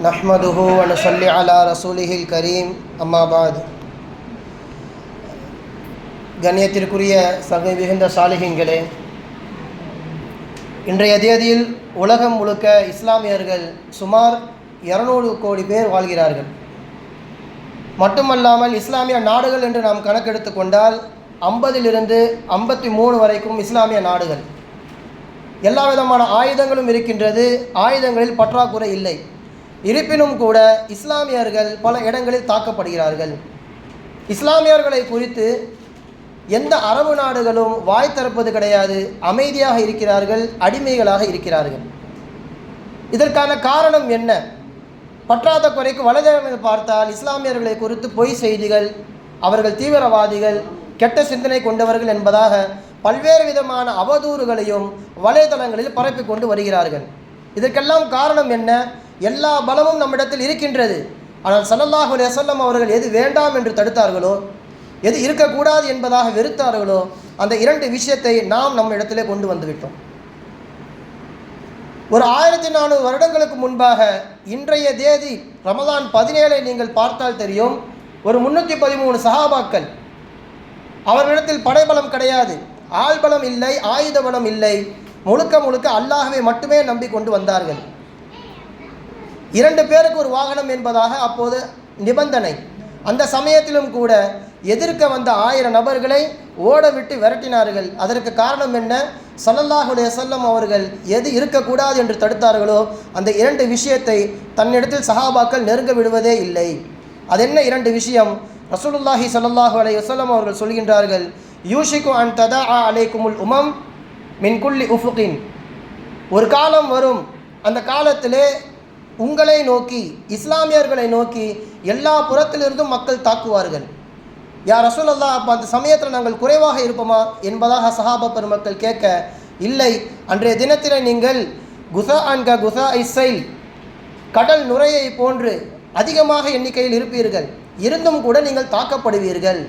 நஹ்மதுஹு வ நுஸல்லி அலா ரசூலிஹில் கரீம். அம்மா பாத். கண்ணியத்திற்குரிய சகை மிகுந்த சாலிஹீன்களே, இன்றைய தேதியில் உலகம் முழுக்க இஸ்லாமியர்கள் சுமார் 200 கோடி பேர் வாழ்கிறார்கள். மட்டுமல்லாமல் இஸ்லாமிய நாடுகள் என்று நாம் கணக்கெடுத்து கொண்டால் 50லிருந்து 53 வரைக்கும் இஸ்லாமிய நாடுகள். எல்லா விதமான ஆயுதங்களும் இருக்கின்றது, ஆயுதங்களில் பற்றாக்குறை இல்லை. இருப்பினும் கூட இஸ்லாமியர்கள் பல இடங்களில் தாக்கப்படுகிறார்கள். இஸ்லாமியர்களை குறித்து எந்த அரபு நாடுகளும் வாய் திறப்பது கிடையாது, அமைதியாக இருக்கிறார்கள், அடிமைகளாக இருக்கிறார்கள். இதற்கான காரணம் என்ன? பற்றாத குறைக்கு வலைதளங்களில் பார்த்தால் இஸ்லாமியர்களை குறித்து பொய் செய்திகள், அவர்கள் தீவிரவாதிகள், கெட்ட சிந்தனை கொண்டவர்கள் என்பதாக பல்வேறு விதமான அவதூறுகளையும் வலைதளங்களில் பரப்பி கொண்டு வருகிறார்கள். இதற்கெல்லாம் காரணம் என்ன? எல்லா பலமும் நம்மிடத்தில் இருக்கின்றது. ஆனால் ஸல்லல்லாஹு அலைஹி வஸல்லம் அவர்கள் எது வேண்டாம் என்று தடுத்தார்களோ, எது இருக்கக்கூடாது என்பதாக வெறுத்தார்களோ, அந்த 2 விஷயத்தை நாம் நம்ம இடத்திலே கொண்டு வந்துவிட்டோம். ஒரு 1400 வருடங்களுக்கு முன்பாக இன்றைய தேதி ரமதான் 17 நீங்கள் பார்த்தால் தெரியும், ஒரு 313 சஹாபாக்கள், அவர்களிடத்தில் படைபலம் கிடையாது, ஆள்பலம் இல்லை, ஆயுத பலம் இல்லை, முழுக்க முழுக்க அல்லாஹ்வை மட்டுமே நம்பிக்கொண்டு வந்தார்கள். 2 பேருக்கு ஒரு வாகனம் என்பதாக அப்போது நிபந்தனை. அந்த சமயத்திலும் கூட எதிர்க்க வந்த 1000 நபர்களை ஓட விட்டு விரட்டினார்கள். அதற்கு காரணம் என்ன? ஸல்லல்லாஹு அலைஹி வஸல்லம் அவர்கள் எது இருக்கக்கூடாது என்று தடுத்தார்களோ அந்த 2 விஷயத்தை தன்னிடத்தில் சஹாபாக்கள் நெருங்க விடுவதே இல்லை. அது என்ன 2 விஷயம்? ரசூலுல்லாஹி ஸல்லல்லாஹு அலைஹி வஸல்லம் அவர்கள் சொல்கின்றார்கள், யூஷிகு அன் ததா அலைக்குமுல் உமம் மின் குல்லி உஃபுகின். ஒரு காலம் வரும், அந்த காலத்திலே உங்களை நோக்கி, இஸ்லாமியர்களை நோக்கி எல்லா புறத்திலிருந்தும் மக்கள் தாக்குவார்கள். யா ரசூலல்லாஹ், அப்போ அந்த சமயத்தில் நாங்கள் குறைவாக இருப்போமா என்பதாக சஹாபா பெருமக்கள் கேட்க, இல்லை, அன்றைய தினத்தில் நீங்கள் குசா அன்க குசா இஸ்ஸைல், கடல் நுரையை போன்று அதிகமாக எண்ணிக்கையில் இருப்பீர்கள், இருந்தும் கூட நீங்கள் தாக்கப்படுவீர்கள்.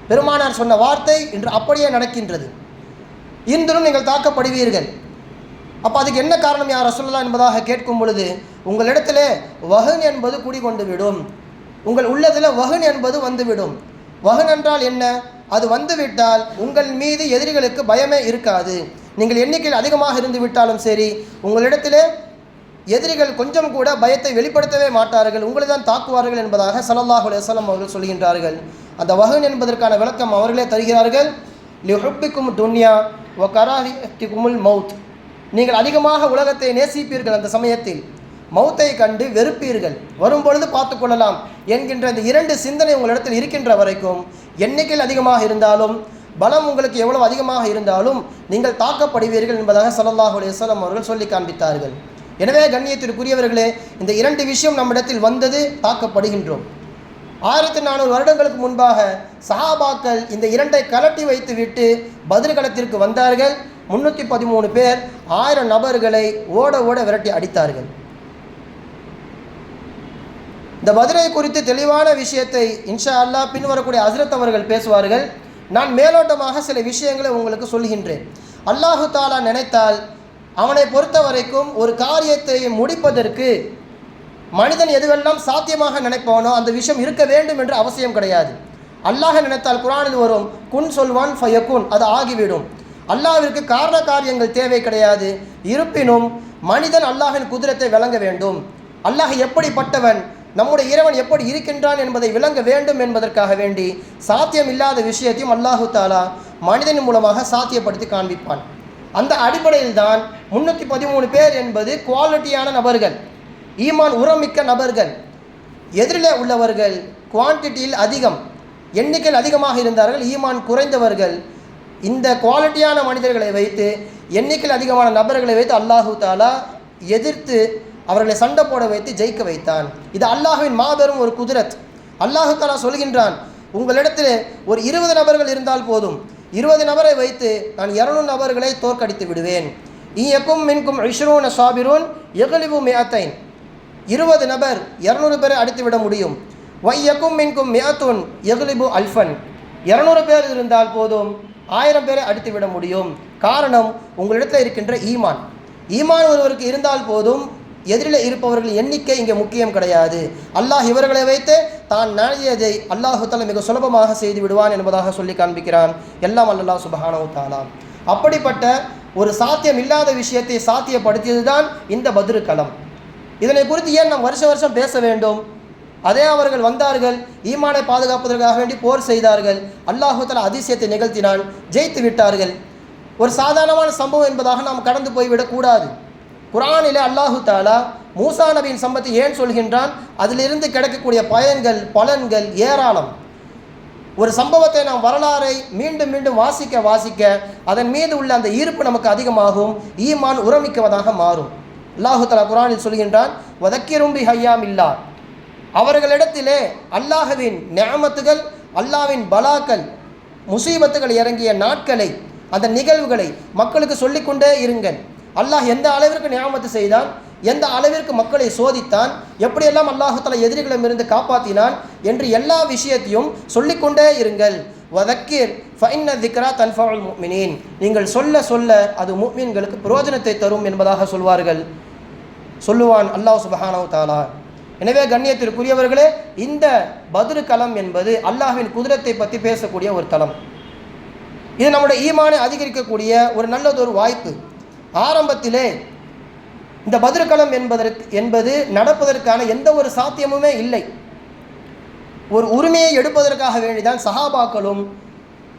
பெருமானார் சொன்ன வார்த்தை இன்று அப்படியே நடக்கின்றது. இன்றும் நீங்கள் தாக்கப்படுவீர்கள். அப்போ அதுக்கு என்ன காரணம் யா ரசூலுல்லாஹ் என்பதாக கேட்கும் பொழுது, உங்களிடத்திலே வஹன் என்பது குடிகொண்டு விடும், உங்கள் உள்ளத்தில் வஹன் என்பது வந்துவிடும். வஹன் என்றால் என்ன? அது வந்துவிட்டால் உங்கள் மீது எதிரிகளுக்கு பயமே இருக்காது. நீங்கள் எண்ணிக்கையில் அதிகமாக இருந்து விட்டாலும் சரி, உங்களிடத்திலே எதிரிகள் கொஞ்சம் கூட பயத்தை வெளிப்படுத்தவே மாட்டார்கள், உங்களை தான் தாக்குவார்கள் என்பதாக ஸல்லல்லாஹு அலைஹி வஸல்லம் அவர்கள் சொல்கின்றார்கள். அந்த வஹன் என்பதற்கான விளக்கம் அவர்களே தருகிறார்கள். லிஹுப்பிக்கும் துன்யா வ கராஹியத்திக்குமுல் மௌத். நீங்கள் அதிகமாக உலகத்தை நேசிப்பீர்கள், அந்த சமயத்தில் மௌத்தை கண்டு வெறுப்பீர்கள், வரும்பொழுது பார்த்து கொள்ளலாம் என்கின்ற இந்த 2 சிந்தனை உங்களிடத்தில் இருக்கின்ற வரைக்கும், எண்ணிக்கையில் அதிகமாக இருந்தாலும், பலம் உங்களுக்கு எவ்வளவு அதிகமாக இருந்தாலும் நீங்கள் தாக்கப்படுவீர்கள் என்பதாக ஸல்லல்லாஹு அலைஹி வஸல்லம் அவர்கள் சொல்லி காண்பித்தார்கள். எனவே கண்ணியத்திற்குரியவர்களே, இந்த 2 விஷயம் நம்மிடத்தில் வந்தது, தாக்கப்படுகின்றோம். 1400 வருடங்களுக்கு முன்பாக சஹாபாக்கள் இந்த 2ஐ கலட்டி வைத்து விட்டு பத்ர் களத்திற்கு வந்தார்கள். 313 பேர் 1000 நபர்களை ஓட ஓட விரட்டி அடித்தார்கள். இந்த பத்ரை குறித்து தெளிவான விஷயத்தை இன்ஷா அல்லாஹ் பின்வரக்கூடிய ஹஸ்ரத் அவர்கள் பேசுவார்கள். நான் மேலோட்டமாக சில விஷயங்களை உங்களுக்கு சொல்கின்றேன். அல்லாஹு தாலா நினைத்தால் அவனை பொறுத்த வரைக்கும் ஒரு காரியத்தை முடிப்பதற்கு மனிதன் எதுவெல்லாம் சாத்தியமாக நினைப்பானோ அந்த விஷயம் இருக்க வேண்டும் என்று அவசியம் கிடையாது. அல்லாஹ் நினைத்தால் குர்ஆனில் வரும், குன் சொல்வான் ஃபயகுன், அது ஆகிவிடும். அல்லாஹ்விற்கு காரண காரியங்கள் தேவை கிடையாது. இருப்பினும் மனிதன் அல்லாஹ்வின் குதிரத்தை விளங்க வேண்டும். அல்லாஹ் எப்படிப்பட்டவன், நம்முடைய இறைவன் எப்படி இருக்கின்றான் என்பதை விளங்க வேண்டும் என்பதற்காக வேண்டி சாத்தியம் இல்லாத விஷயத்தையும் அல்லாஹு தாலா மனிதன் மூலமாக சாத்தியப்படுத்தி காண்பிப்பான். அந்த அடிப்படையில் தான் 313 பேர் என்பது குவாலிட்டியான நபர்கள், ஈமான் உரமிக்க நபர்கள். எதிரிலே உள்ளவர்கள் குவான்டிட்டியில் அதிகம், எண்ணிக்கையில் அதிகமாக இருந்தார்கள், ஈமான் குறைந்தவர்கள். இந்த குவாலிட்டியான மனிதர்களை வைத்து, எண்ணிக்கையில் அதிகமான நபர்களை வைத்து அல்லாஹு தாலா எதிர்த்து அவர்களை சண்டை போட வைத்து ஜெயிக்க வைத்தான். இது அல்லாஹ்வின் மாபெரும் ஒரு குதிரத். அல்லாஹு தாலா சொல்கின்றான், உங்களிடத்தில் ஒரு 20 நபர்கள் இருந்தால் போதும், 20 நபரை வைத்து நான் 200 நபர்களை தோற்கடித்து விடுவேன். இயக்கும் மின்கும் இஷ்ரூன சாபிரூன் யக்லிபு மிஅத்தைன். 20 நபர் 200 பேரை அடித்து விட முடியும். வையக்கும் மின்கும் மிஅத்துன் யக்லிபு அல்ஃபன். 200 பேர் இருந்தால் போதும், 1000 பேரை அடித்து விட முடியும். காரணம், உங்களிடத்தில் இருக்கின்ற ஈமான். ஈமான் ஒருவருக்கு இருந்தால் போதும், எதிரில் இருப்பவர்கள் எண்ணிக்கை இங்கே முக்கியம் கிடையாது. அல்லாஹ் இவர்களை வைத்து தான் நாடியதை அல்லாஹு தஆலா மிக சுலபமாக செய்து விடுவான் என்பதாக சொல்லி காண்பிக்கிறான். எல்லாம் அல்லாஹ் சுப்ஹானஹு தஆலா. அப்படிப்பட்ட ஒரு சாத்தியம் இல்லாத விஷயத்தை சாத்தியப்படுத்தியது தான் இந்த பத்ரு களம். இதனை குறித்து ஏன் நாம் வருஷம் பேச வேண்டும்? அதே அவர்கள் வந்தார்கள், ஈமானை பாதுகாப்பதற்காக வேண்டி போர் செய்தார்கள், அல்லாஹு தஆலா அதிசயத்தை நிகழ்த்தினான், ஜெயித்து விட்டார்கள். ஒரு சாதாரணமான சம்பவம் என்பதாக நாம் கடந்து போய்விடக்கூடாது. குர்ஆனிலே அல்லாஹு தஆலா மூசா நபியின் சம்பவத்தை ஏன் சொல்கின்றான்? அதிலிருந்து கிடைக்கக்கூடிய பயன்கள் பலன்கள் ஏராளம். ஒரு சம்பவத்தை நாம் வரலாறை மீண்டும் மீண்டும் வாசிக்க அதன் மீது உள்ள அந்த ஈர்ப்பு நமக்கு அதிகமாகும், ஈமான் உரமிக்குவதாக மாறும். அல்லாஹு தஆலா குர்ஆனில் சொல்கின்றான், வதக்கிரும் பிஹய்யாமில்லா, அவர்களிடத்திலே அல்லாஹ்வின் நிஅமத்துகள், அல்லாஹ்வின் பலாக்கள், முசீபத்துகள் இறங்கிய நாட்களை, அந்த நிகழ்வுகளை மக்களுக்கு சொல்லிக்கொண்டே இருங்கள். அல்லாஹ் எந்த அளவிற்கு நியாமத்து செய்தான், எந்த அளவிற்கு மக்களை சோதித்தான், எப்படியெல்லாம் அல்லாஹு தஆலா எதிரிகளிடமிருந்து காப்பாற்றினான் என்று எல்லா விஷயத்தையும் சொல்லிக்கொண்டே இருங்கள். வதக்கிர் ஃபஇன்ன திக்ரா தன்ஃபஉல் முஃமினீன், நீங்கள் சொல்ல அது முஃமின்களுக்கு பிரயோஜனத்தை தரும் என்பதாக சொல்லுவான் அல்லாஹ் சுப்ஹானஹு தஆலா. எனவே கண்ணியத்திற்குரியவர்களே, இந்த பத்ரு களம் என்பது அல்லாஹ்வின் குதிரத்தை பற்றி பேசக்கூடிய ஒரு களம். இது நம்முடைய ஈமானை அதிகரிக்கக்கூடிய ஒரு நல்லதொரு வாய்ப்பு. ஆரம்பத்திலே இந்த பத்ரு களம் என்பது நடப்பதற்கான எந்த ஒரு சாத்தியமுமே இல்லை. ஒரு உரிமையை எடுப்பதற்காக வேண்டிதான் சஹாபாக்களும்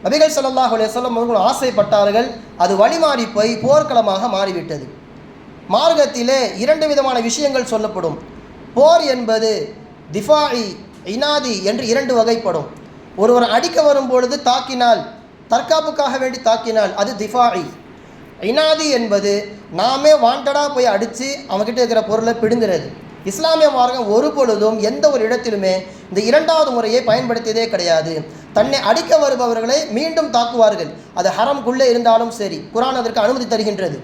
நபிகள் ஸல்லல்லாஹு அலைஹி வஸல்லம் அவர்கள் ஆசைப்பட்டார்கள். அது வழிமாறி போய் போர்க்களமாக மாறிவிட்டது. மார்க்கத்திலே 2 விதமான விஷயங்கள் சொல்லப்படும். போர் என்பது திஃபாஇ, இனாதி என்று 2 வகைப்படும். ஒருவர் அடிக்க வரும் பொழுது தாக்கினால், தற்காப்புக்காக வேண்டி தாக்கினால் அது திஃபாஇ. இனாதி என்பது நாமே வாண்டடாக போய் அடித்து அவங்ககிட்ட இருக்கிற பொருளை பிடுங்கிறது. இஸ்லாமிய மார்க்கம் ஒரு பொழுதும் எந்த ஒரு இடத்திலுமே இந்த 2வது முறையை பயன்படுத்தியதே கிடையாது. தன்னை அடிக்க வருபவர்களை மீண்டும் தாக்குவார்கள். அது ஹரமுக்குள்ளே இருந்தாலும் சரி, குர்ஆன் அதற்கு அனுமதி தருகின்றது.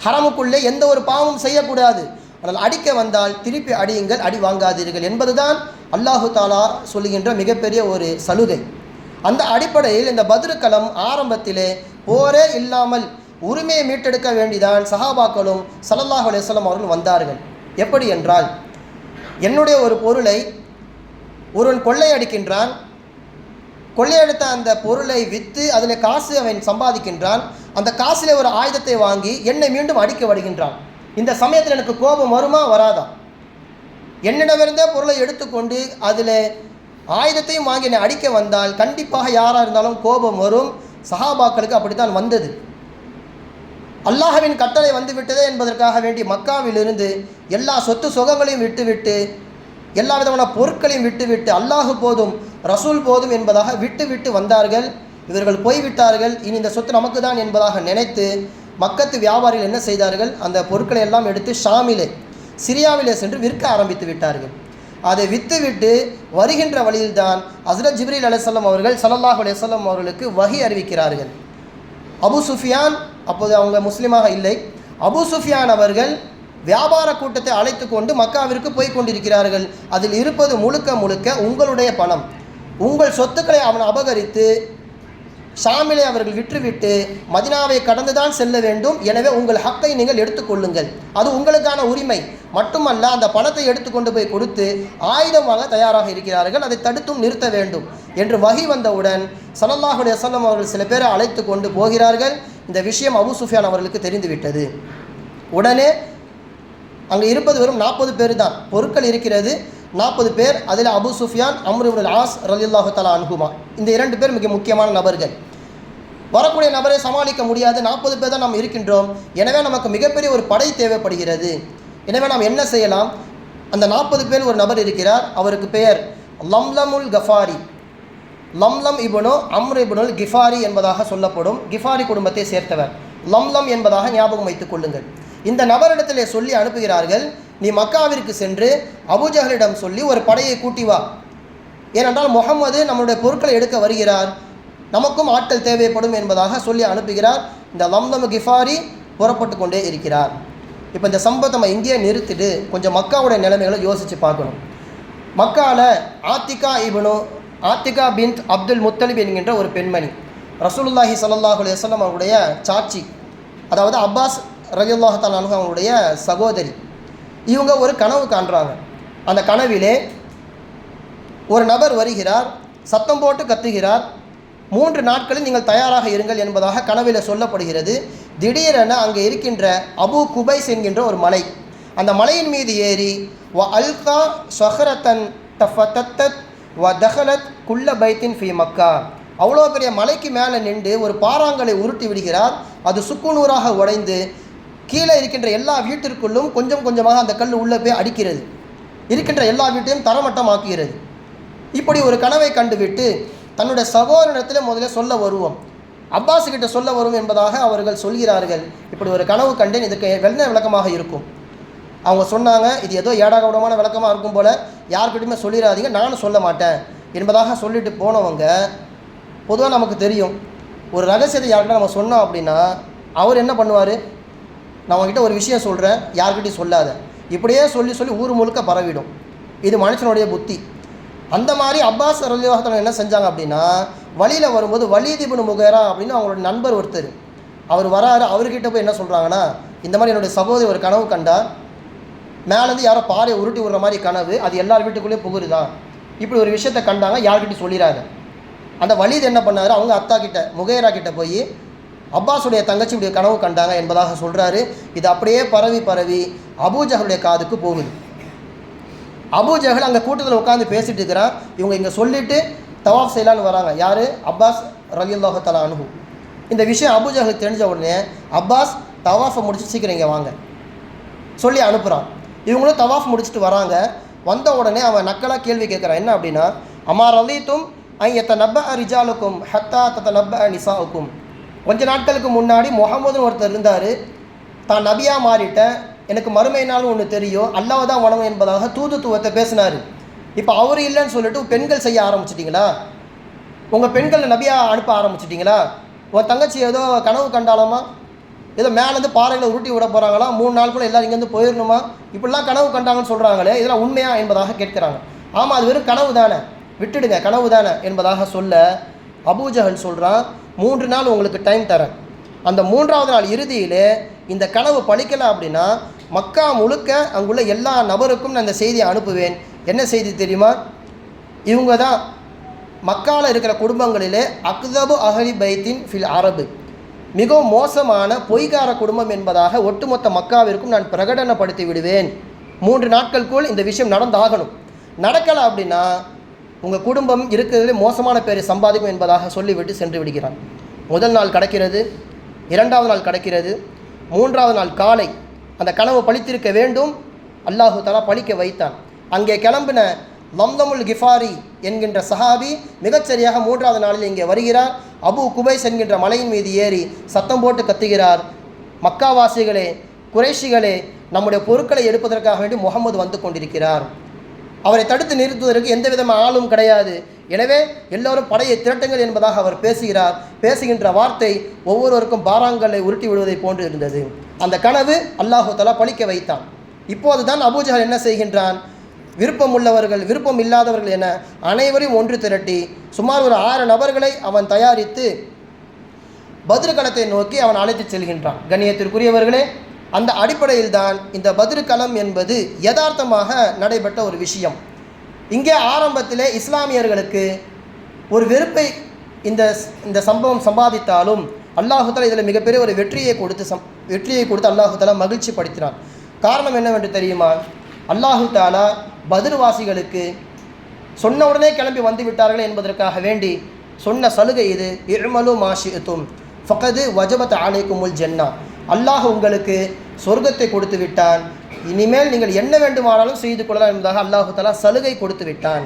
ஹரமுக்குள்ளே எந்த ஒரு பாவமும் செய்யக்கூடாது, ஆனால் அடிக்க வந்தால் திருப்பி அடியுங்கள், அடி வாங்காதீர்கள் என்பதுதான் அல்லாஹு தஆலா சொல்லுகின்ற மிகப்பெரிய ஒரு சலுகை. அந்த அடிப்படையில் இந்த பத்ரு களம் ஆரம்பத்திலே போரே இல்லாமல் உரிமையை மீட்டெடுக்க வேண்டிதான் சஹாபாக்களும் ஸல்லல்லாஹு அலைஹி வஸல்லம் அவர்கள் வந்தார்கள். எப்படி என்றால், என்னுடைய ஒரு பொருளை ஒருவன் கொள்ளையடிக்கின்றான், கொள்ளையடித்த அந்த பொருளை விற்று அதில் காசு அவன் சம்பாதிக்கின்றான், அந்த காசில் ஒரு ஆயுதத்தை வாங்கி என்னை மீண்டும் அடிக்க வருகின்றான். இந்த சமயத்தில் எனக்கு கோபம் வருமா வராதா? என்னிடமிருந்தே பொருளை எடுத்துக்கொண்டு அதில் ஆயுதத்தையும் வாங்கி என்னை அடிக்க வந்தால் கண்டிப்பாக யாராக இருந்தாலும் கோபம் வரும். சஹாபாக்களுக்கு அப்படித்தான் வந்தது. அல்லாஹ்வின் கட்டளை வந்து விட்டதே என்பதற்காக வேண்டி மக்காவிலிருந்து எல்லா சொத்து சுகங்களையும் விட்டுவிட்டு, எல்லா விதமான பொருட்களையும் விட்டுவிட்டு, அல்லாஹ் போதும் ரசூல் போதும் என்பதாக விட்டு வந்தார்கள். இவர்கள் போய்விட்டார்கள், இனி இந்த சொத்து நமக்கு தான் என்பதாக நினைத்து மக்கத்து வியாபாரிகள் என்ன செய்தார்கள்? அந்த பொருட்களை எல்லாம் எடுத்து ஷாமிலே, சிரியாவிலே சென்று விற்க ஆரம்பித்து விட்டார்கள். அதை விற்றுவிட்டு வருகின்ற வழியில்தான் ஹஸ்ரத் ஜிப்ரீல் அலைஹிஸ்ஸலாம் அவர்கள் ஸல்லல்லாஹு அலைஹி வஸல்லம் அவர்களுக்கு வஹி அறிவிக்கிறார்கள். அபு சுஃபியான், அப்போது அவங்க முஸ்லீமாக இல்லை, அபு சுஃபியான் அவர்கள் வியாபார கூட்டத்தை அழைத்து கொண்டு மக்காவிற்கு போய் கொண்டிருக்கிறார்கள். அதில் இருப்பது முழுக்க உங்களுடைய பணம், உங்கள் சொத்துக்களை அவன் அபகரித்து ஷாமிலே அவர்கள் விற்றுவிட்டு மதினாவை கடந்துதான் செல்ல வேண்டும். எனவே உங்கள் ஹக்கை நீங்கள் எடுத்துக்கொள்ளுங்கள், அது உங்களுக்கான உரிமை. மட்டுமல்ல, அந்த பணத்தை எடுத்துக்கொண்டு போய் கொடுத்து ஆயுதம் வாங்க தயாராக இருக்கிறார்கள், அதை தடுத்தும் நிறுத்த வேண்டும் என்று வஹி வந்தவுடன் ஸல்லல்லாஹு அலைஹி வஸல்லம் அவர்கள் சில பேரை அழைத்து கொண்டு போகிறார்கள். இந்த விஷயம் அபு சுஃபியான் அவர்களுக்கு தெரிந்துவிட்டது. உடனே அங்கே இருப்பது வெறும் 40 பேர் தான், பொருட்கள் இருக்கிறது 40 பேர். அதில் அபு சுஃபியான், அம்ர் இப்னுல் ஆஸ் ரலியல்லாஹு தஆலா அன்ஹுமா, இந்த 2 பேர் மிக முக்கியமான நபர்கள். வரக்கூடிய நபரை சமாளிக்க முடியாது, 40 பேர் தான் நாம் இருக்கின்றோம். எனவே நமக்கு மிகப்பெரிய ஒரு படை தேவைப்படுகிறது. எனவே நாம் என்ன செய்யலாம்? அந்த 40 பேர் ஒரு நபர் இருக்கிறார், அவருக்கு பெயர் லம்லமுல் கஃபாரி. லம்லம் இப்னு அம்ர் இப்னுல் கிஃபாரி என்பதாக சொல்லப்படும். கிஃபாரி குடும்பத்தை சேர்த்தவர். லம்லம் என்பதாக ஞாபகம் வைத்துக் கொள்ளுங்கள். இந்த நபரிடத்திலே சொல்லி அனுப்புகிறார்கள், நீ மக்காவிற்கு சென்று அபூஜஹலிடம் சொல்லி ஒரு படையை கூட்டி வா. ஏனென்றால் முஹம்மது நம்முடைய பொருட்களை எடுக்க வருகிறார், நமக்கும் ஆட்கள் தேவைப்படும் என்பதாக சொல்லி அனுப்புகிறார். இந்த லம்லம் கிஃபாரி புறப்பட்டு கொண்டே இருக்கிறார். இப்போ இந்த சம்பவத்தை நம்ம இங்கேயே நிறுத்திட்டு கொஞ்சம் மக்காவுடைய நிலைமைகளை யோசித்து பார்க்கணும். மக்காவில் ஆத்திகா பின்த் அப்துல் முத்தலிப் என்கின்ற ஒரு பெண்மணி, ரசூலுல்லாஹி ஸல்லல்லாஹு அலைஹி வஸல்லம் அவருடைய சாட்சி, அதாவது அப்பாஸ் ரலியல்லாஹு தஆலா அன்ஹு அவருடைய சகோதரி. இவங்க ஒரு கனவு காண்றாங்க. அந்த கனவிலே ஒரு நபர் வருகிறார், சத்தம் போட்டு கத்துகிறார், 3 நாட்களில் நீங்கள் தயாராக இருங்கள் என்பதாக கனவில் சொல்லப்படுகிறது. திடீரென அங்கே இருக்கின்ற அபு குபைஸ் என்கின்ற ஒரு மலை, அந்த மலையின் மீது ஏறி வ அல்கா ஷஹரத்தன் தஃபத்தத் வ தஹலத் குல்ல பைத்தின் ஃபி மக்கா, அவ்வளோ பெரிய மலைக்கு மேலே நின்று ஒரு பாறாங்கலை உருட்டி விடுகிறார். அது சுக்குநூறாக உடைந்து கீழே இருக்கின்ற எல்லா வீட்டிற்குள்ளும் கொஞ்சம் கொஞ்சமாக அந்த கல் உள்ளே போய் அடிக்கிறது, இருக்கின்ற எல்லா வீட்டையும் தரமட்டமாக்குகிறது. இப்படி ஒரு கனவை கண்டுவிட்டு தன்னுடைய சகோதரனிடத்தில் முதல்ல சொல்ல வருவோம், அப்பாஸுக்கிட்ட சொல்ல வரும் என்பதாக அவர்கள் சொல்கிறார்கள். இப்படி ஒரு கனவு கண்டேன், இதுக்கு என்ன விளக்கமாக இருக்கும்? அவங்க சொன்னாங்க, இது ஏதோ ஏடாகூடமான விளக்கமாக இருக்கும் போல், யார்கிட்டையுமே சொல்லிடாதீங்க, நானும் சொல்ல மாட்டேன் என்பதாக சொல்லிட்டு போனவங்க, பொதுவாக நமக்கு தெரியும், ஒரு ரகசியத்தை யார்கிட்ட நம்ம சொன்னோம் அப்படின்னா அவர் என்ன பண்ணுவார், நான் உங்ககிட்ட ஒரு விஷயம் சொல்கிறேன், யார்கிட்டையும் சொல்லாத, இப்படியே சொல்லி சொல்லி ஊர் முழுக்க பரவிடும். இது மனுஷனுடைய புத்தி. அந்த மாதிரி அப்பாஸ் ரலியல்லாஹு அன்ஹு என்ன செஞ்சாங்க அப்படின்னா, வழியில் வரும்போது வலீத் இப்னு முகைரா அப்படின்னு அவங்களோட நண்பர் ஒருத்தர் அவர் வராரு. அவர்கிட்ட போய் என்ன சொல்கிறாங்கன்னா, இந்த மாதிரி என்னுடைய சகோதரி ஒரு கனவு கண்டா, மேலேருந்து யாரோ பாறையை உருட்டி விடுற மாதிரி கனவு, அது எல்லார் வீட்டுக்குள்ளேயும் புகுருதான், இப்படி ஒரு விஷயத்தை கண்டாங்க, யார்கிட்டையும் சொல்லிடாத. அந்த வலீத் என்ன பண்ணார், அவங்க அத்தா கிட்ட முகைரா கிட்ட போய் அப்பாஸுடைய தங்கச்சி இப்படி கனவு கண்டாங்க என்பதாக சொல்கிறாரு. இது அப்படியே பரவி பரவி அபூஜஹலுடைய காதுக்கு போகுது. அபூஜஹல் அங்கே கூட்டத்தில் உட்காந்து பேசிகிட்டு இருக்கிறான். இவங்க இங்கே சொல்லிவிட்டு தவாஃப் செய்யலான்னு வராங்க. யார்? அப்பாஸ் ரலியல்லாஹு தஆலா அன்ஹு. இந்த விஷயம் அபூஜஹலுக்கு தெரிஞ்ச உடனே, அப்பாஸ் தவாஃபை முடிச்சு சீக்கிரம் இங்கே வாங்க சொல்லி அனுப்புகிறான். இவங்களும் தவாஃப் முடிச்சுட்டு வராங்க. வந்த உடனே அவன் நக்கலாக கேள்வி கேட்குறான். என்ன அப்படின்னா, அம்மா ரலீத்தும் ஐயத்த நப்ப ரிஜாலுக்கும் ஹத்தா தத்த நப்ப நிசாவுக்கும், கொஞ்ச நாட்களுக்கு முன்னாடி முகமதுன்னு ஒருத்தர் இருந்தார், தான் நபியாக மாறிட்டேன், எனக்கு மறுமை நாள் ஒன்று தெரியும், அல்லாஹ் தான் வணங்கும் என்பதாக தூதுத்துவத்தை பேசினார். இப்போ அவர் இல்லைன்னு சொல்லிட்டு பெண்கள் செய்ய ஆரம்பிச்சிட்டிங்களா, உங்கள் பெண்களை நபியாக அனுப்ப ஆரம்பிச்சிட்டிங்களா, உன் தங்கச்சி ஏதோ கனவு கண்டாலாமா, ஏதோ மேலேருந்து பாறைகளை உருட்டி விட போகிறாங்களா, 3 நாளுக்குள்ளே எல்லோரும் இங்கேருந்து போயிடணுமா, இப்படிலாம் கனவு கண்டாங்கன்னு சொல்கிறாங்களே, இதெல்லாம் உண்மையா என்பதாக கேட்குறாங்க. ஆமாம், அது வெறும் கனவு தானே, விட்டுடுங்க, கனவு தானே என்பதாக சொல்ல, அபூஜஹல் சொல்கிறான், 3 நாள் உங்களுக்கு டைம் தரேன், அந்த 3ஆவது நாள் இறுதியிலே இந்த கனவு பழிக்கலை அப்படின்னா மக்கா முழுக்க அங்குள்ள எல்லா நபருக்கும் நான் இந்த செய்தியை அனுப்புவேன். என்ன செய்தி தெரியுமா, இவங்க தான் மக்காவில் இருக்கிற குடும்பங்களிலே அக்தபு அஹலி பைத்தின் ஃபில் அரபு, மிகவும் மோசமான பொய்கார குடும்பம் என்பதாக ஒட்டுமொத்த மக்காவிற்கும் நான் பிரகடனப்படுத்தி விடுவேன். 3 நாட்களுக்குள் இந்த விஷயம் நடந்தாகணும், நடக்கலை அப்படின்னா உங்கள் குடும்பம் இருக்கிறதுலே மோசமான பேரை சம்பாதிக்கும் என்பதாக சொல்லிவிட்டு சென்று விடுகிறான். முதல் நாள் கிடக்கிறது, 2ஆவது நாள் கிடக்கிறது, 3ஆவது நாள் காலை அந்த கனவு பழித்திருக்க வேண்டும், அல்லாஹு தஆலா பழிக்க வைத்தான். அங்கே கிளம்பின லம்தமுல் கிஃபாரி என்கின்ற சஹாபி மிகச்சரியாக 3ஆவது நாளில் இங்கே வருகிறார். அபு குபைஸ் என்கின்ற மலையின் மீது ஏறி சத்தம் போட்டு கத்துகிறார், மக்காவாசிகளே, குறைஷிகளே, நம்முடைய பொருட்களை எடுப்பதற்காக வேண்டி முகமது வந்து கொண்டிருக்கிறார், அவரை தடுத்து நிறுத்துவதற்கு எந்த விதமான ஆளும் கிடையாது, எனவே எல்லோரும் படையை திரட்டுங்கள் என்பதாக அவர் பேசுகிறார். பேசுகின்ற வார்த்தை ஒவ்வொருவருக்கும் பாறாங்கல்லை உருட்டி விடுவதை போன்று இருந்தது. அந்த கனவு அல்லாஹு தஆலா பழிக்க வைத்தான். இப்போது தான் அபூஜஹல் என்ன செய்கின்றான், விருப்பம் உள்ளவர்கள் விருப்பம் இல்லாதவர்கள் என அனைவரையும் ஒன்று திரட்டி சுமார் ஒரு 6 நபர்களை அவன் தயாரித்து பத்ர் களத்தை நோக்கி அவன் அழைத்து செல்கின்றான். கண்ணியத்திற்குரியவர்களே, அந்த அடிப்படையில் தான் இந்த பத்ர் களம் என்பது யதார்த்தமாக நடைபெற்ற ஒரு விஷயம். இங்கே ஆரம்பத்திலே இஸ்லாமியர்களுக்கு ஒரு வெறுப்பை இந்த சம்பவம் சம்பாதித்தாலும் அல்லாஹு தஆலா இதில் மிகப்பெரிய ஒரு வெற்றியை கொடுத்து அல்லாஹு தஆலா மகிழ்ச்சி படுத்தினான். காரணம் என்னவென்று தெரியுமா, அல்லாஹு தஆலா பத்ர்வாசிகளுக்கு சொன்ன உடனே கிளம்பி வந்து விட்டார்கள் என்பதற்காக வேண்டி சொன்ன சலுகை இது, இஅமலு மா ஷிஅ்தும் ஃபகது வஜபத் அலைக்குமுல் ஜன்னா, அல்லாஹ் உங்களுக்கு சொர்க்கத்தை கொடுத்து விட்டான், இனிமேல் நீங்கள் என்ன வேண்டுமானாலும் செய்து கொள்ளலாம் என்பதாக அல்லாஹு தஆலா சலுகை கொடுத்து விட்டான்.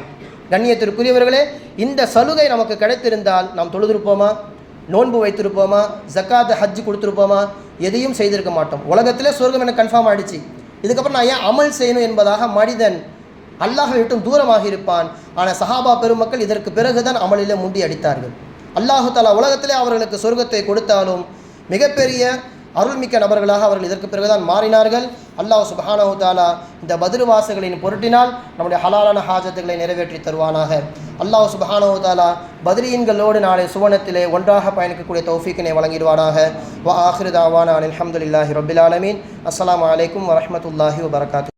கண்ணியத்திற்குரியவர்களே, இந்த சலுகை நமக்கு கிடைத்திருந்தால் நாம் தொழுதிருப்போமா, நோன்பு வைத்திருப்போமா, ஜக்காத் ஹஜ் கொடுத்துருப்போமா? எதையும் செய்திருக்க மாட்டோம். உலகத்திலே சொர்க்கம் எனக்கு கன்ஃபார்ம் ஆகிடுச்சு, இதுக்கப்புறம் நான் ஏன் அமல் செய்யணும் என்பதாக மனிதன் அல்லாஹை விட்டும் தூரமாக இருப்பான். ஆனால் சஹாபா பெருமக்கள் இதற்கு பிறகுதான் அமலிலே முண்டி அடித்தார்கள். அல்லாஹு தஆலா உலகத்திலே அவர்களுக்கு சொர்க்கத்தை கொடுத்தாலும் மிகப்பெரிய அருள்மிக்க நபர்களாக அவர்கள் இதற்கு பிறகுதான் மாறினார்கள். அல்லாஹ் சுப்ஹானஹு வ தஆலா இந்த பத்ர்வாசிகளின் பொருட்டினால் நம்முடைய ஹலாலான ஹாஜத்துகளை நிறைவேற்றி தருவானாக. அல்லாஹ் சுப்ஹானஹு வ தஆலா பத்ரீன்களோடு நாளை சுவனத்திலே ஒன்றாக பயணிக்கக்கூடிய தௌஃபீக்கினை வழங்கிடுவானாக. வ ஆகிரு தாவானா அல்ஹம்துலில்லாஹி ரப்பில் ஆலமீன். அஸ்ஸலாமு அலைக்கும் வரஹ்மத்துல்லாஹி வபரகாத்துஹு.